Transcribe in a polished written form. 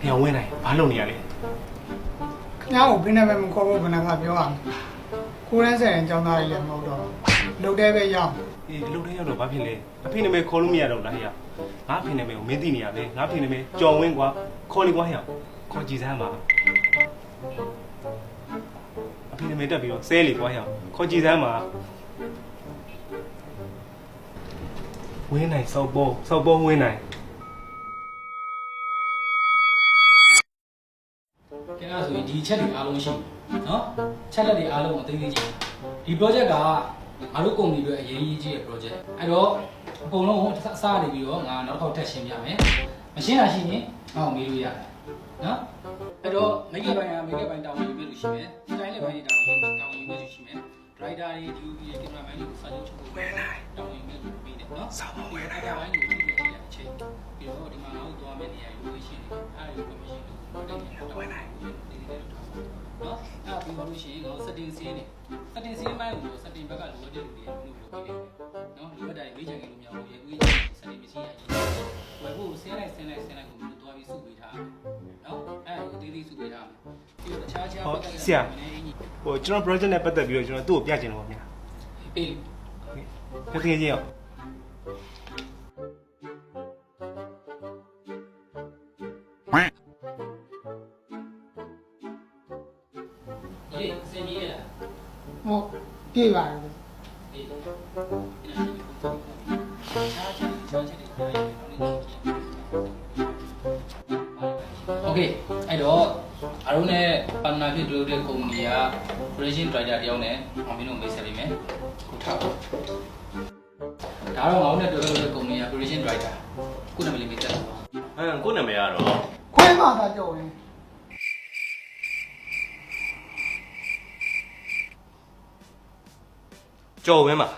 ညောင်ဝင်းနိုင်ဘာလုပ်နေရလဲ ခင်ဗျားကိုဘယ်နဲ့ပဲမခေါ်ဖို့ဘယ်နဲ့ကပြောရမလဲကိုရမ်းဆယ်ရင်ကျောင်းသားကြီးလည်းမဟုတ်တော့လုံတဲ့ပဲရောက် အေးအလုပ်ထဲရောက်တော့ဘာဖြစ်လဲအဖေနာမည်ခေါ်လို့မရတော့လားဟဲ့ငါအဖေနာမည်ကိုမင်းသိနေရပဲငါအဖေနာမည်ကျော်ဝင်းကွာခေါ်လေကွာဟဲ့ခေါ်ကြည်စမ်းပါအဖေနာမည်တက်ပြီးတော့ဆဲလေကွာဟဲ့ခေါ်ကြည်စမ်းပါဝင်းနိုင်စောက်ပေါ်ဝင်းနိုင် ကဲအဲ့ဆိုရင်ဒီချက်တွေအားလုံးရှိเนาะချက်လက်တွေအားလုံးအသေးသေးချင်းဒီ project ကငါတို့ကုမ္ပဏီတွေအရေးကြီးတဲ့ project အဲ့တော့အကုန်လုံးအစားနေပြီးတော့ငါနောက်တစ်ခေါက်ထပ်ရှင်းပြမယ်မရှင်းတာရှိရင်ငါ့ကိုမေးလို့ရတယ်เนาะအဲ့တော့မိတ်ကပိုင်းကမိတ်ကပိုင်းတောင်းယူပြီးလို့ရှိမယ်ဒီတိုင်းလေးပိုင်းတောင်းယူပြီးလို့ရှိမယ် driver တွေ DOP တွေ cameraman တွေကိုစာချုပ်ချုပ်ဖို့တောင်းယူပြီးလို့ပြီးတယ်เนาะစာမဝယ်နိုင်တာပိုင်းကိုကြည့်ရတဲ့အချိန်ပြီးတော့ဒီမှာငါတို့သွားမယ့်နေရာကိုလို့ရှိရင်အဲ့ဒီ permission ကိုတက်နေတော့ဝယ်နိုင်နော်အဲ့ပြီးတော့လို့ရှိရင်ငါတို့ setting စင်းနေ setting စင်းပိုင်းကို setting ဘက်ကလိုအပ်တဲ့လူတွေလုပ်ပြီးတယ်နော်လိုအပ်တာတွေမေးချင်ကြလို့မရဘူးရေဦးကြီး setting မရှိရရင်ဝယ်ဖို့ဆင်းလိုက်ကိုမျိုးတွားပြီးစုပေးထားနော်အဲ့ဒါကိုသေးသေးစုပေးထားပြီးတော့တခြားဘက်က ဆရာဟိုကျွန်တော် project နဲ့ပတ်သက်ပြီးတော့ကျွန်တော်သူ့ကိုပြချင်တော့ပါဗျာ အေး ဟုတ်ကဲ့ချင်းရော ဒီစင်ကြီးရလား ဟုတ်ပြေးပါတယ် အေးโอเคအဲ့တော့အားလုံးနဲ့ပါတနာဖြစ်လုပ်တဲ့ကုမ္ပဏီက operation driver တယောက်နဲ့အောင်မင်းတို့မိတ်ဆက်ပေးမယ်ခုထားပါဒါတော့ငါတို့နဲ့လုပ်တဲ့ကုမ္ပဏီက operation driver ခုနာမည်လေးမိတ်ဆက်ပါ ကိုနာမည်ကတော့ ခွဲမှသာကြော်ရင် ကျော်ဝင်းပါ